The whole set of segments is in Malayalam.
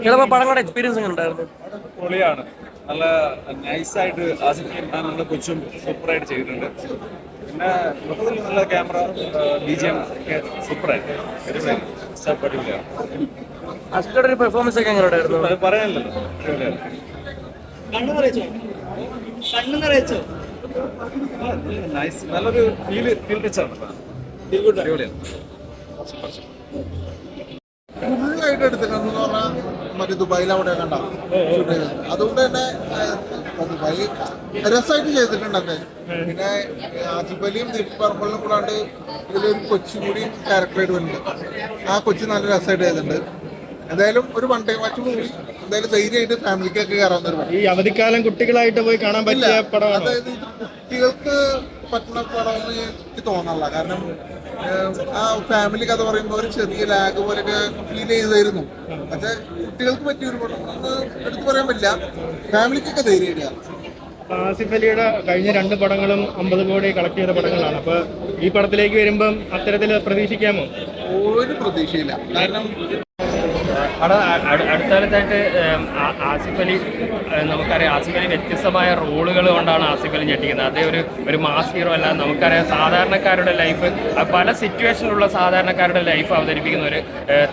ചിലപ്പോൾ പടങ്ങളുടെ എക്സ്പീരിയൻസ് എങ്ങനെ ഉണ്ടായിരുന്നു? പൊളിയാണ്. നല്ല നൈസായിട്ട് ആസിഫ് അലി ഖാൻ നമ്മുടെ കൊച്ചും സൂപ്പറായിട്ട് ചെയ്തിട്ടുണ്ട്. പിന്നെ മൊത്തത്തിൽ നല്ല ക്യാമറ, BGM ഒക്കെ സൂപ്പറായിട്ട് അടിപൊളിയാണ്. അസിഫലിയുടെ ഒരു പെർഫോമൻസ് ഒക്കെ എങ്ങനെ ഉണ്ടായിരുന്നു? അത് പറയാനല്ലോ, അടിപൊളിയാണ്. നൈസ്, നല്ലൊരു ഫീൽ ടച്ചാണ്. അടിപൊളിയാണ്. ഫുള്ളായിട്ട് എടുത്തിട്ടുണ്ടെന്ന് പറഞ്ഞാൽ മറ്റേ ദുബായിൽ അവിടെ കണ്ട ഷൂട്ട് ചെയ്തത്. അതുകൊണ്ട് തന്നെ ദുബായി രസമായിട്ട് ചെയ്തിട്ടുണ്ട് തന്നെ. പിന്നെ ആസിഫ് അലിയും ദീപ് പറമ്പളിനും കൂടാണ്ട് ഇതിലൊരു കൊച്ചും കൂടി ക്യാരക്ടറായിട്ട് വരുന്നുണ്ട്. ആ കൊച്ചു നല്ല രസമായിട്ട് ചെയ്തിട്ടുണ്ട്. എന്തായാലും ഒരു വൺ ടൈം വാച്ച് മൂവി, എന്തായാലും ധൈര്യമായിട്ട് ഫാമിലിക്കൊക്കെ കയറാവുന്ന ഒരു പടം. ഈ അവധിക്കാലം കുട്ടികളായിട്ട് പോയി കാണാൻ പറ്റിയ പടം. അതായത് ഇത് കുട്ടികൾക്ക് പറ്റുന്ന പടമെന്ന് എനിക്ക് തോന്നല്ല. കാരണം ആ ഫാമിലി കഥ പറയുമ്പോൾ ഒരു ചെറിയ ലാഗ് പോലെയൊക്കെ ഫീൽ ചെയ്തായിരുന്നു. പക്ഷെ കുട്ടികൾക്ക് പറ്റിയൊരു പടം എന്ന് എടുത്തു പറയാൻ പറ്റില്ല. ഫാമിലിക്കൊക്കെ ധൈര്യമായിട്ട്. ആസിഫ് അലിയുടെ കഴിഞ്ഞ 2 പടങ്ങളും 50 കോടി കളക്ട് ചെയ്ത പടങ്ങളാണ്. അപ്പൊ ഈ പടത്തിലേക്ക് വരുമ്പം അത്തരത്തിൽ പ്രതീക്ഷിക്കാമോ? ഒരു പ്രതീക്ഷയില്ല. കാരണം അടുത്ത കാലത്തായിട്ട് ആസിഫ് അലി, നമുക്കറിയാം ആസിഫ് അലി വ്യത്യസ്തമായ റോളുകൾ കൊണ്ടാണ് ആസിഫ് അലി ഞെട്ടിക്കുന്നത്. അതേ ഒരു മാസ് ഹീറോ അല്ല. നമുക്കറിയാം സാധാരണക്കാരുടെ ലൈഫ്, പല സിറ്റുവേഷനിലുള്ള സാധാരണക്കാരുടെ ലൈഫ് അവതരിപ്പിക്കുന്ന ഒരു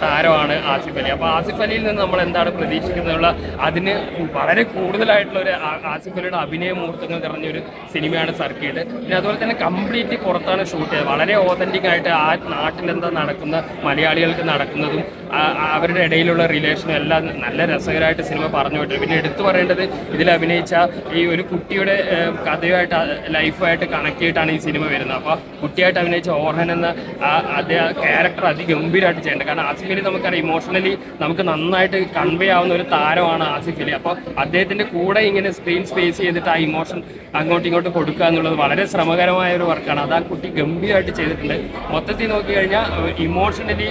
താരമാണ് ആസിഫ് അലി. അപ്പോൾ ആസിഫ് അലിയിൽ നിന്ന് നമ്മൾ എന്താണ് പ്രതീക്ഷിക്കുന്നതിനുള്ള അതിന് വളരെ കൂടുതലായിട്ടുള്ള ഒരു ആസിഫ് അലിയുടെ അഭിനയ മുഹൂർത്തങ്ങൾ നിറഞ്ഞൊരു സിനിമയാണ് സർക്കിട്ട്. പിന്നെ അതുപോലെ തന്നെ കംപ്ലീറ്റ് പുറത്താണ് ഷൂട്ട് ചെയ്തത്. വളരെ ഓതൻറ്റിക് ആയിട്ട് ആ നാട്ടിലെന്താ നടക്കുന്ന, മലയാളികൾക്ക് നടക്കുന്നതും അവരുടെ ഇടയിലുള്ള റിലേഷനും എല്ലാം നല്ല രസകരമായിട്ട് സിനിമ പറഞ്ഞു വിട്ടു. പിന്നെ എടുത്തു പറയേണ്ടത്, ഇതിൽ അഭിനയിച്ച ഈ ഒരു കുട്ടിയുടെ കഥയുമായിട്ട് ലൈഫായിട്ട് കണക്ട് ചെയ്തിട്ടാണ് ഈ സിനിമ വരുന്നത്. അപ്പോൾ കുട്ടിയായിട്ട് അഭിനയിച്ച ഓർഹൻ എന്ന അദ്ദേഹം ക്യാരക്ടർ അതിഗംഭീരമായിട്ട് ചെയ്യേണ്ടത്. കാരണം ആസിഫ് അലി നമുക്കറിയാം ഇമോഷണലി നമുക്ക് നന്നായിട്ട് കൺവേ ആവുന്ന ഒരു താരമാണ് ആസിഫ് അലി. അപ്പോൾ അദ്ദേഹത്തിൻ്റെ കൂടെ ഇങ്ങനെ സ്ക്രീൻ സ്പേസ് ചെയ്തിട്ട് ആ ഇമോഷൻ അങ്ങോട്ടും ഇങ്ങോട്ടും കൊടുക്കുക എന്നുള്ളത് വളരെ ശ്രമകരമായ ഒരു വർക്കാണ്. അത് ആ കുട്ടി ഗംഭീരമായിട്ട് ചെയ്തിട്ടുണ്ട്. മൊത്തത്തിൽ നോക്കിക്കഴിഞ്ഞാൽ ഇമോഷണലി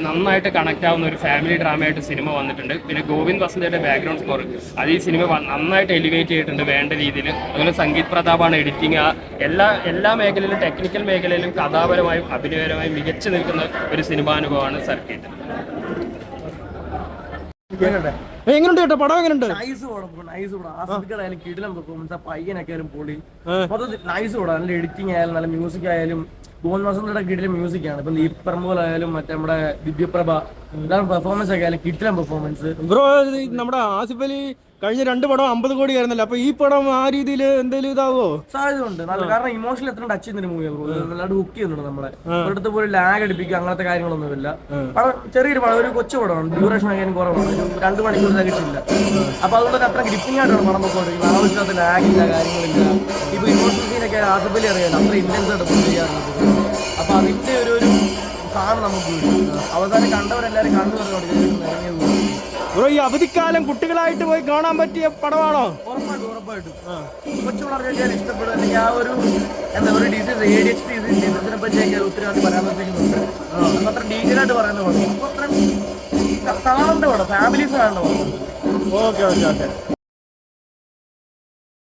നന്നായിട്ട് കണക്ട് ആവുന്ന ഒരു ഫാമിലി ഡ്രാമയായിട്ട് സിനിമ വന്നിട്ടുണ്ട്. പിന്നെ ഗോവിന്ദ് വസന്തയുടെ ബാക്ക്ഗ്രൗണ്ട് സ്കോർ അത് ഈ സിനിമ നന്നായിട്ട് എലിവേറ്റ് ചെയ്തിട്ടുണ്ട് വേണ്ട രീതിയിൽ. അതുപോലെ സംഗീത് പ്രതാപാണ് എഡിറ്റിംഗ്. എല്ലാ മേഖലയിലും, ടെക്നിക്കൽ മേഖലയിലും കഥാപരമായും അഭിനയപരമായും മികച്ചു നിൽക്കുന്ന ഒരു സിനിമാനുഭവമാണ് സർക്കിട്ട്. എങ്ങനെയുണ്ട് ചേട്ടാ പടം? എങ്ങനെയുണ്ട്? നൈസ് പടം. ആസിഫിക്കായാലും കിടിലം പെർഫോമൻസ്, ആ പയ്യനൊക്കെ ആയാലും പൊളി. മൊത്തത്തിൽ നൈസ് പടം. നല്ല എഡിറ്റിംഗ് ആയാലും നല്ല മ്യൂസിക് ആയാലും ഗോവിന്ദ് വസന്തയുടെ കിടിലം മ്യൂസിക്കാണ്. ഇപ്പം ദീപ് പറമ്പോൽ ആയാലും മറ്റേ നമ്മുടെ ദിവ്യപ്രഭ, എല്ലാവരും പെർഫോമൻസ് ഒക്കെ ആയാലും കിടിലം പെർഫോമൻസ്. ബ്രോ, നമ്മുടെ ആസിഫ് അലി കഴിഞ്ഞ 2 പടം 50 കോടി ആയിരുന്നല്ലോ. അപ്പൊ ഈ പടം ആ രീതിയിൽ എന്തെങ്കിലും ഇതാവോ? സാധ്യത ഉണ്ട്. നല്ല, കാരണം ഇമോഷണൽ എത്ര ടച്ച് ചെയ്യുന്ന മൂവിയാണ്. നല്ലതായിട്ട് ഹുക്ക് ചെയ്യുന്നുണ്ട് നമ്മളെ. ഒരിടത്ത് പോലും ലാഗ് അടിപ്പിക്കുക അങ്ങനത്തെ കാര്യങ്ങളൊന്നുമില്ല. ചെറിയൊരു പടം, ഒരു കൊച്ചു പടമാണ്. ഡ്യൂറേഷൻ ആയാലും കുറവാണ്. 2 മണിക്കൂർ തികച്ചില്ല. അപ്പൊ അതുകൊണ്ട് അത്ര ഗ്രിപ്പിംഗ് ആയിട്ടാണ് പടം പൊക്കോണ്ടിരിക്കുന്നത്. ആവശ്യമില്ലാത്ത ലാഗില്ല, കാര്യങ്ങളില്ല. ഇപ്പൊ ഇമോഷണൽ സീനൊക്കെ ആസിഫ് അലി അറിയാം അത്ര ഇന്റൻസ് ആയിട്ട് ചെയ്യാറുണ്ട്. അപ്പൊ അതിന്റെ ഒരു സാധനം നമുക്ക് അവസാനം കണ്ടവരെല്ലാരും കണ്ടു പറഞ്ഞോണ്ട് ബ്രോ, ഈ അവധിക്കാലം കുട്ടികളായിട്ട് പോയി കാണാൻ പറ്റിയ പടമാണോ? ഉറപ്പായിട്ടും കൊച്ചു പിള്ളേർക്ക് ഇഷ്ടപ്പെടും. അല്ലെങ്കിൽ ആ ഒരു എന്താ പറയുക, ഡിസീസിനെ പറ്റിയൊക്കെ ഒത്തിരി പരാമർശിക്കുന്നുണ്ട്. അത്ര ഡീറ്റെയിൽ ആയിട്ട് പറയുന്ന പടം, അത്രയും കാണേണ്ട പടം, ഫാമിലീസ് കാണേണ്ട പടം. ഓക്കെ.